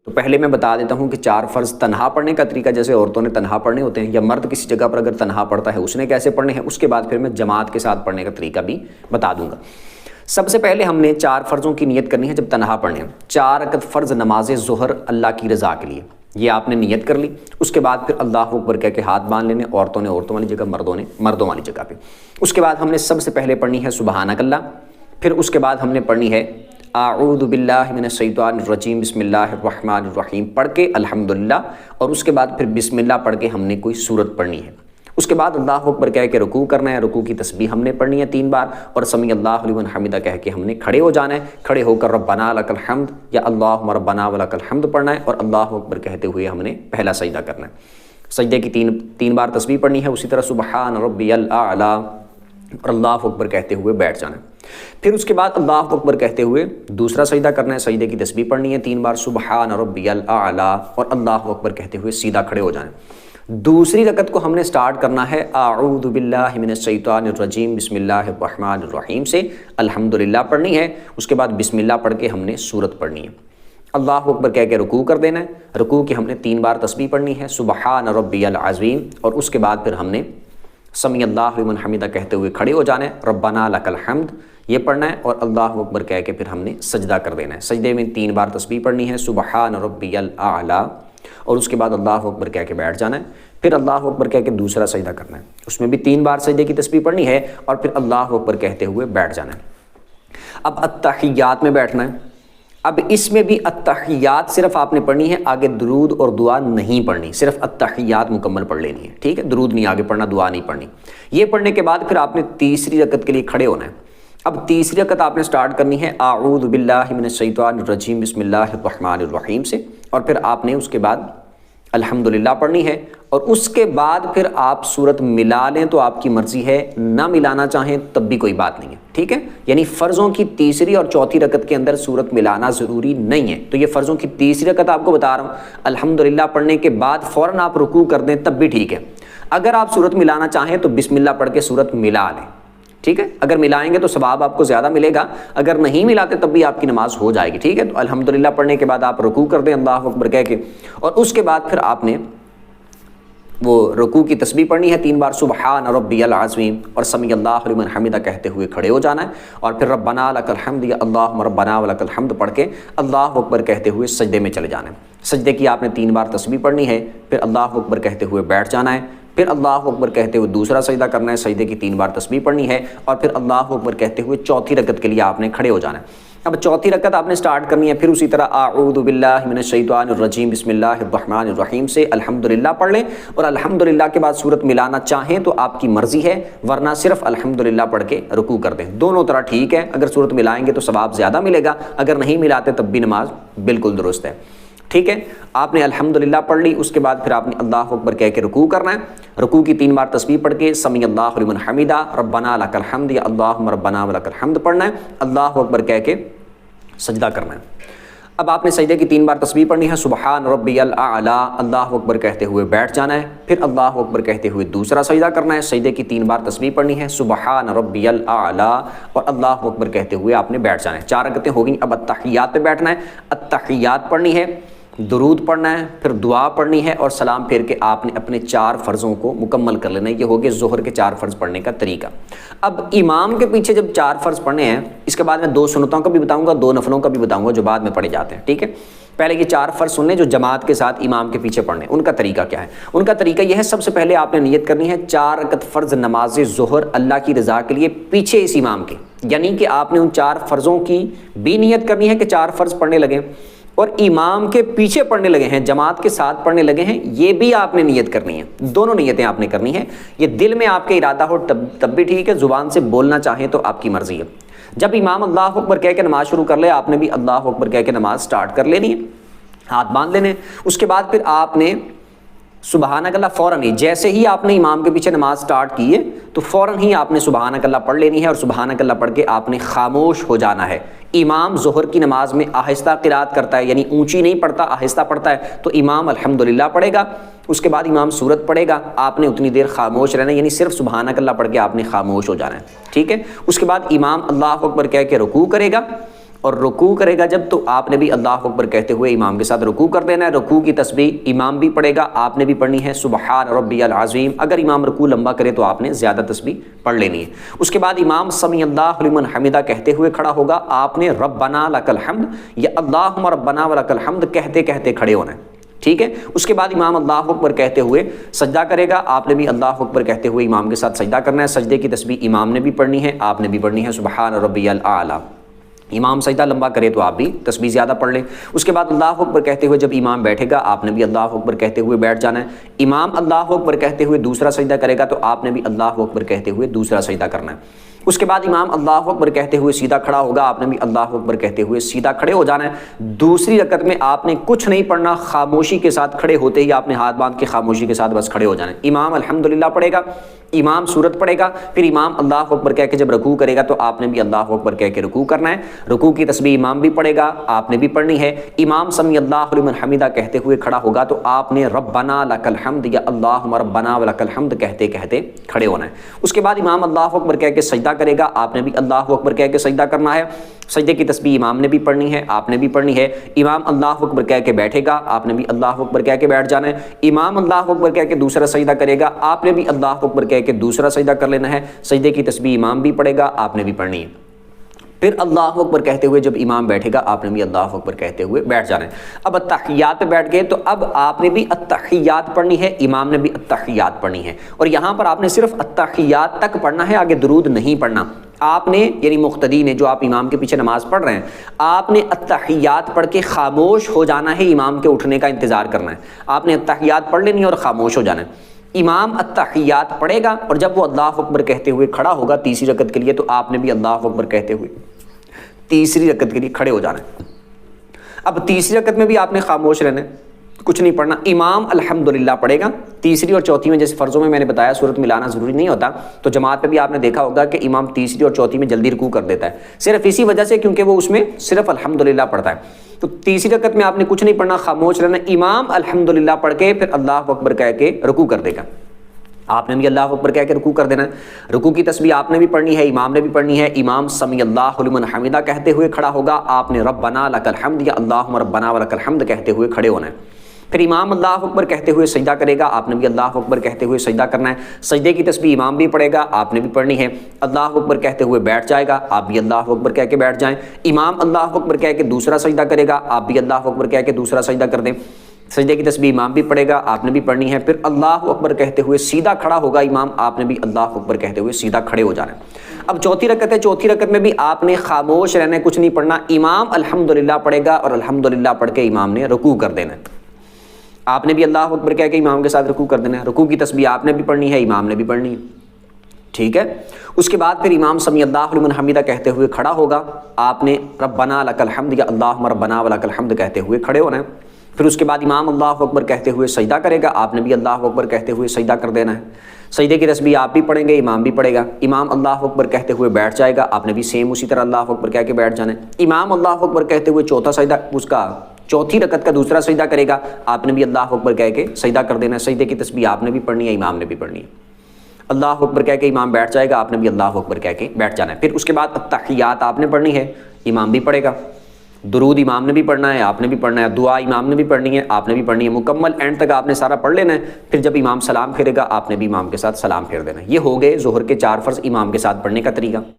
تو پہلے میں بتا دیتا ہوں کہ 4 فرض تنہا پڑھنے کا طریقہ جیسے عورتوں نے تنہا پڑھنے ہوتے ہیں، یا مرد کسی جگہ پر اگر تنہا پڑھتا ہے اس نے کیسے پڑھنے ہیں، اس کے بعد پھر میں جماعت کے ساتھ پڑھنے کا طریقہ بھی بتا دوں گا۔ سب سے پہلے ہم نے 4 فرضوں کی نیت کرنی ہے جب تنہا پڑھنے ہیں۔ 4 رکعت فرض نماز ظہر اللہ کی رضا کے لیے، یہ آپ نے نیت کر لی۔ اس کے بعد پھر اللہ اکبر کہہ کے ہاتھ باندھ لینے، عورتوں نے عورتوں والی جگہ، مردوں نے مردوں والی جگہ پہ۔ اس کے بعد ہم نے سب سے پہلے پڑھنی ہے سبحانک اللہ، پھر اس کے بعد ہم نے پڑھنی ہے اعوذ باللہ من الشیطان الرجیم بسم اللہ الرحمن الرحیم پڑھ کے الحمدللہ، اور اس کے بعد پھر بسم اللہ پڑھ کے ہم نے کوئی سورت پڑھنی ہے۔ اس کے بعد اللہ اکبر کہہ کے رکوع کرنا ہے، رکوع کی تسبیح ہم نے پڑھنی ہے 3 بار، اور سمیع اللہ لمن حمدہ کہہ کے ہم نے کھڑے ہو جانا ہے۔ کھڑے ہو کر ربنا لک الحمد یا اللہم ربنا ولک الحمد پڑھنا ہے، اور اللہ اکبر کہتے ہوئے ہم نے پہلا سجدہ کرنا ہے۔ سجدے کی تین بار تسبیح پڑھنی ہے، اسی طرح سبحان ربی الاعلی اور اللہ اکبر کہتے ہوئے بیٹھ جانا ہے۔ پھر اس کے بعد اللہ اکبر کہتے ہوئے دوسرا سجدہ کرنا ہے، سجدے کی تسبیح پڑھنی ہے 3 بار سبحان ربی الاعلی اور اللہ اکبر کہتے ہوئے سیدھا کھڑے ہو جانا ہے۔ دوسری رکعت کو ہم نے سٹارٹ کرنا ہے اعوذ باللہ من الشیطان الرجیم بسم اللہ الرحمن الرحیم سے الحمدللہ پڑھنی ہے۔ اس کے بعد بسم اللہ پڑھ کے ہم نے سورت پڑھنی ہے۔ اللہ اکبر کہہ کے رکوع کر دینا ہے، رکوع کی ہم نے 3 بار تسبیح پڑھنی ہے سبحان ربی العظیم، اور اس کے بعد پھر ہم نے سمیع اللہ لمن حمدہ کہتے ہوئے کھڑے ہو جانا ہے، ربنا لک الحمد یہ پڑھنا ہے، اور اللہ اکبر کہہ کے پھر ہم نے سجدہ کر دینا ہے۔ سجدے میں 3 بار تسبیح پڑھنی ہے سبحان ربی الاعلی، اور اس کے بعد اللہ اکبر کہہ کے بیٹھ جانا ہے۔ پھر اللہ اکبر کہہ کے دوسرا سجدہ کرنا ہے، اس میں بھی 3 بار سجدے کی تسبیح پڑھنی ہے، اور پھر اللہ اکبر کہتے ہوئے بیٹھ جانا ہے۔ اب التحیات میں بیٹھنا ہے۔ اب اس میں بھی التحیات صرف آپ نے پڑھنی ہے، آگے درود اور دعا نہیں پڑھنی، صرف التحیات مکمل پڑھ لینی ہے، ٹھیک ہے؟ درود نہیں آگے پڑھنا، دعا نہیں پڑھنی۔ یہ پڑھنے کے بعد پھر آپ نے تیسری رکعت کے لیے کھڑے ہونا ہے۔ اب تیسری رکعت آپ نے سٹارٹ کرنی ہے اعوذ باللہ من الشیطان الرجیم بسم اللہ الرحمن الرحیم سے، اور پھر آپ نے اس کے بعد الحمدللہ پڑھنی ہے، اور اس کے بعد پھر آپ سورت ملا لیں تو آپ کی مرضی ہے، نہ ملانا چاہیں تب بھی کوئی بات نہیں ہے، ٹھیک ہے؟ یعنی فرضوں کی تیسری اور چوتھی رکعت کے اندر سورت ملانا ضروری نہیں ہے۔ تو یہ فرضوں کی تیسری رکعت آپ کو بتا رہا ہوں، الحمدللہ پڑھنے کے بعد فوراً آپ رکوع کر دیں تب بھی ٹھیک ہے۔ اگر آپ سورت ملانا چاہیں تو بسم اللہ پڑھ کے سورت ملا لیں، ٹھیک ہے؟ اگر ملائیں گے تو ثواب آپ کو زیادہ ملے گا، اگر نہیں ملاتے تب بھی آپ کی نماز ہو جائے گی، ٹھیک ہے؟ تو الحمدللہ پڑھنے کے بعد آپ رکوع کر دیں اللہ اکبر کہہ کے، اور اس کے بعد پھر آپ نے وہ رکوع کی تسبیح پڑھنی ہے 3 بار سبحان ربی العظیم اور سمیع اللہ لمن حمدہ کہتے ہوئے کھڑے ہو جانا ہے، اور پھر ربنا لک الحمد یا اللہم ربنا ولک الحمد پڑھ کے اللہ اکبر کہتے ہوئے سجدے میں چلے جانا ہے۔ سجدے کی آپ نے 3 بار تسبیح پڑھنی ہے، پھر اللہ اکبر کہتے ہوئے بیٹھ جانا ہے، پھر اللہ اکبر کہتے ہوئے دوسرا سجدہ کرنا ہے، سجدے کی 3 بار تسبیح پڑھنی ہے، اور پھر اللہ اکبر کہتے ہوئے چوتھی رکعت کے لیے آپ نے کھڑے ہو جانا ہے۔ اب چوتھی رکعت آپ نے سٹارٹ کرنی ہے، پھر اسی طرح اعوذ باللہ من الشیطان الرجیم بسم اللہ الرحمن الرحیم سے الحمدللہ پڑھ لیں، اور الحمدللہ کے بعد سورت ملانا چاہیں تو آپ کی مرضی ہے، ورنہ صرف الحمدللہ پڑھ کے رکوع کر دیں، دونوں طرح ٹھیک ہے۔ اگر سورت ملائیں گے تو ثواب زیادہ ملے گا، اگر نہیں ملاتے تب بھی نماز بالکل درست ہے، ٹھیک ہے؟ آپ نے الحمدللہ پڑھ لی، اس کے بعد پھر آپ نے اللہ اکبر کہہ کے رکوع کرنا ہے، رکوع کی 3 بار تسبیح پڑھ کے سمیع اللہ لمن حمدہ ربنا لک الحمد یا اللہم ربنا ولک الحمد پڑھنا ہے، اللہ اکبر کہہ کے سجدہ کرنا ہے۔ اب آپ نے سجدے کی 3 بار تسبیح پڑھنی ہے سبحان ربی الاعلی اللہ اکبر کہتے ہوئے بیٹھ جانا ہے، پھر اللہ اکبر کہتے ہوئے دوسرا سجدہ کرنا ہے، سجدے کی 3 بار تسبیح پڑھنی ہے سبحان ربی الاعلی اور اللہ اکبر کہتے ہوئے آپ نے بیٹھ جانا ہے۔ 4 رکعتیں ہو گئیں، اب التحیات پہ بیٹھنا ہے۔ التحیات پڑھنی ہے، درود پڑھنا ہے، پھر دعا پڑھنی ہے، اور سلام پھیر کے آپ نے اپنے 4 فرضوں کو مکمل کر لینا ہے۔ یہ ہو گئے ظہر کے 4 فرض پڑھنے کا طریقہ۔ اب امام کے پیچھے جب 4 فرض پڑھنے ہیں، اس کے بعد میں 2 سنتوں کا بھی بتاؤں گا، 2 نفلوں کا بھی بتاؤں گا جو بعد میں پڑھے جاتے ہیں، ٹھیک ہے؟ پہلے یہ 4 فرض سن لیں جو جماعت کے ساتھ امام کے پیچھے پڑھنے، ان کا طریقہ کیا ہے؟ ان کا طریقہ یہ ہے، سب سے پہلے آپ نے نیت کرنی ہے 4 رکعت فرض نماز ظہر اللہ کی رضا کے لیے پیچھے اس امام کے، یعنی کہ آپ نے ان 4 فرضوں کی بھی نیت کرنی ہے کہ 4 فرض پڑھنے لگے، اور امام کے پیچھے پڑھنے لگے ہیں، جماعت کے ساتھ پڑھنے لگے ہیں، یہ بھی آپ نے نیت کرنی ہے۔ دونوں نیتیں آپ نے کرنی ہیں، یہ دل میں آپ کے ارادہ ہو تب بھی ٹھیک ہے، زبان سے بولنا چاہیں تو آپ کی مرضی ہے۔ جب امام اللہ اکبر کہہ کے نماز شروع کر لے، آپ نے بھی اللہ اکبر کہہ کے نماز سٹارٹ کر لینی ہے، ہاتھ باندھ لینے۔ اس کے بعد پھر آپ نے سبحانک اللہ فوراً ہی، جیسے ہی آپ نے امام کے پیچھے نماز سٹارٹ کی ہے تو فوراً ہی آپ نے سبحانک اللہ پڑھ لینی ہے، اور سبحانک اللہ پڑھ کے آپ نے خاموش ہو جانا ہے۔ امام ظہر کی نماز میں آہستہ قرات کرتا ہے، یعنی اونچی نہیں پڑھتا، آہستہ پڑھتا ہے، تو امام الحمدللہ پڑھے گا، اس کے بعد امام سورت پڑھے گا، آپ نے اتنی دیر خاموش رہنا ہے، یعنی صرف سبحانک اللہ پڑھ کے آپ نے خاموش ہو جانا ہے، ٹھیک ہے؟ اس کے بعد امام اللہ اکبر کہہ کے رکوع کرے گا، اور رکوع کرے گا جب تو آپ نے بھی اللہ اکبر کہتے ہوئے امام کے ساتھ رکوع کر دینا ہے. رکوع کی تسبیح امام بھی پڑھے گا, آپ نے بھی پڑھنی ہے سبحان ربی العظیم. اگر امام رکوع لمبا کرے تو آپ نے زیادہ تسبیح پڑھ لینی ہے. اس کے بعد امام سمی اللہ لمن حمدہ کہتے ہوئے کھڑا ہوگا, آپ نے ربنا لک الحمد یا اللہم ربنا ولک الحمد کہتے کہتے کھڑے ہونا ہے. ٹھیک ہے. اس کے بعد امام اللہ اکبر کہتے ہوئے سجدہ کرے گا, آپ نے بھی اللہ اکبر کہتے ہوئے امام کے ساتھ سجدہ کرنا ہے. سجدے کی تسبیح امام نے بھی پڑھنی ہے, آپ نے بھی پڑھنی ہے سبحان ربی الاعلیٰ. امام سجدہ لمبا کرے تو آپ بھی تسبیح زیادہ پڑھ لیں. اس کے بعد اللہ اکبر کہتے ہوئے جب امام بیٹھے گا, آپ نے بھی اللہ اکبر کہتے ہوئے بیٹھ جانا ہے. امام اللہ اکبر کہتے ہوئے دوسرا سجدہ کرے گا تو آپ نے بھی اللہ اکبر کہتے ہوئے دوسرا سجدہ کرنا ہے. اس کے بعد امام اللہ اکبر کہتے ہوئے سیدھا کھڑا ہوگا, آپ نے بھی اللہ اکبر کہتے ہوئے سیدھا کھڑے ہو جانا ہے. دوسری رکعت میں آپ نے کچھ نہیں پڑھنا, خاموشی کے ساتھ کھڑے ہوتے ہی آپ نے ہاتھ باندھ کے خاموشی کے ساتھ بس کھڑے ہو جانا ہے. امام الحمدللہ پڑھے گا, امام سورت پڑھے گا, پھر امام اللہ اکبر کہہ کے جب رکوع کرے گا تو آپ نے بھی اللہ اکبر کہہ کے رکوع کرنا ہے. رکوع کی تسبیح امام بھی پڑھے گا, آپ نے بھی پڑھنی ہے. امام سمی اللہ لمن حمدہ کہتے ہوئے کھڑا ہوگا تو آپ نے ربنا لک الحمد یا اللہم ربنا ولک الحمد کہتے کہتے کھڑے ہونا ہے. اس کے بعد امام اللہ اکبر کہہ کے سجدہ کرے گا, آپ نے بھی اللہ اکبر کہہ کے سجدہ کرنا ہے. سجدے کی تسبیح امام نے بھی پڑھنی ہے, آپ نے بھی پڑھنی ہے. امام اللہ اکبر کہہ کے بیٹھے گا, آپ نے بھی اللہ اکبر کہہ کے بیٹھ جانا ہے. امام اللہ اکبر کہہ کے دوسرا سجدہ کرے گا, آپ نے بھی اللہ اکبر کہہ کے دوسرا سجدہ کر لینا ہے. سجدے کی تسبیح امام بھی پڑھے گا, آپ نے بھی پڑھنی ہے. پھر اللہ اکبر کہتے ہوئے جب امام بیٹھے گا, آپ نے بھی اللہ اکبر کہتے ہوئے بیٹھ جانا ہے. اب التحیات پہ بیٹھ گئے تو اب آپ نے بھی التحیات پڑھنی ہے, امام نے بھی التحیات پڑھنی ہے. اور یہاں پر آپ نے صرف التحیات تک پڑھنا ہے, آگے درود نہیں پڑھنا. آپ نے یعنی مقتدی نے جو آپ امام کے پیچھے نماز پڑھ رہے ہیں, آپ نے التحیات پڑھ کے خاموش ہو جانا ہے, امام کے اٹھنے کا انتظار کرنا ہے. آپ نے التحیات پڑھ لینی ہے اور خاموش ہو جانا ہے. امام التحیات پڑھے گا اور جب وہ اللہ اکبر کہتے ہوئے کھڑا ہوگا تیسری رکعت کے لیے تو آپ نے بھی اللہ اکبر کہتے ہوئے تیسری رکعت کے لیے کھڑے ہو جانا ہے. اب تیسری رکعت میں بھی آپ نے خاموش رہنا ہے, کچھ نہیں پڑھنا. امام الحمدللہ پڑھے گا. تیسری اور چوتھی میں جیسے فرضوں میں نے بتایا صورت ملانا ضروری نہیں ہوتا, تو جماعت پہ بھی آپ نے دیکھا ہوگا کہ امام تیسری اور چوتھی میں جلدی رکوع کر دیتا ہے, صرف اسی وجہ سے کیونکہ وہ اس میں صرف الحمدللہ پڑھتا ہے. تو تیسری رکعت میں آپ نے کچھ نہیں پڑھنا, خاموش رہنا. امام الحمدللہ پڑھ کے پھر اللہ اکبر کہہ کے رکوع کر دے گا, آپ نے بھی اللہ اکبر کہہ کے رکوع کر دینا ہے. رکوع کی تسبیح آپ نے بھی پڑھنی ہے, امام نے بھی پڑھنی ہے. امام سمی اللہ لمن حمدہ کہتے ہوئے کھڑا ہوگا, آپ نے ربنا لک الحمد یا اللہم ربنا ولک الحمد کہتے ہوئے کھڑے ہونا ہے. پھر امام اللہ اکبر کہتے ہوئے سجدہ کرے گا, آپ نے بھی اللہ اکبر کہتے ہوئے سجدہ کرنا ہے. سجدے کی تسبیح امام بھی پڑھے گا, آپ نے بھی پڑھنی ہے. اللہ اکبر کہتے ہوئے بیٹھ جائے گا, آپ بھی اللہ اکبر کہہ کے بیٹھ جائیں. امام اللہ اکبر کہہ کے دوسرا سجدہ کرے گا, آپ بھی اللہ اکبر کہہ کے دوسرا سجدہ کر دیں. سجدے کی تسبیح امام بھی پڑھے گا, آپ نے بھی پڑھنی ہے. پھر اللہ اکبر کہتے ہوئے سیدھا کھڑا ہوگا امام, آپ نے بھی اللہ اکبر کہتے ہوئے سیدھا کھڑے ہو جانا ہے. اب چوتھی رکعت ہے, چوتھی رکعت میں بھی آپ نے خاموش رہنا ہے, کچھ نہیں پڑھنا. امام الحمدللہ پڑھے گا اور الحمدللہ پڑھ کے امام نے رکوع کر دینا ہے. آپ نے بھی اللہ اکبر کہہ کے امام کے ساتھ رکوع کر دینا ہے. رکوع کی تسبیح آپ نے بھی پڑھنی ہے, امام نے بھی پڑھنی ہے. ٹھیک ہے. اس کے بعد پھر امام سمی اللہ لمن حمدہ کہتے ہوئے کھڑا ہوگا, آپ نے ربنا لک الحمد یا اللہم ربنا ولک الحمد کہتے ہوئے کھڑے ہونا ہے. پھر اس کے بعد امام اللہ اکبر کہتے ہوئے سجدہ کرے گا, آپ نے بھی اللہ اکبر کہتے ہوئے سجدہ کر دینا ہے. سجدے کی تسبیح آپ بھی پڑھیں گے, امام بھی پڑھے گا. امام اللہ اکبر کہتے ہوئے بیٹھ جائے گا, آپ نے بھی سیم اسی طرح اللہ اکبر کہہ کے بیٹھ جانا ہے. امام اللہ اکبر کہتے ہوئے چوتھا سجدہ, اس کا چوتھی رکعت کا دوسرا سجدہ کرے گا, آپ نے بھی اللہ اکبر کہہ کے سجدہ کر دینا ہے. سجدے کی تسبیح آپ نے بھی پڑھنی ہے, امام نے بھی پڑھنی ہے. اللہ اکبر کہہ کے امام بیٹھ جائے گا, آپ نے بھی اللہ اکبر کہہ کے بیٹھ جانا ہے. پھر اس کے بعد التحیات آپ نے پڑھنی ہے, امام بھی پڑھے گا. درود امام نے بھی پڑھنا ہے, آپ نے بھی پڑھنا ہے. دعا امام نے بھی پڑھنی ہے, آپ نے بھی پڑھنی ہے. مکمل اینڈ تک آپ نے سارا پڑھ لینا ہے. پھر جب امام سلام پھیرے گا, آپ نے بھی امام کے ساتھ سلام پھیر دینا ہے. یہ ہو گئے ظہر کے 4 فرض امام کے ساتھ پڑھنے کا طریقہ.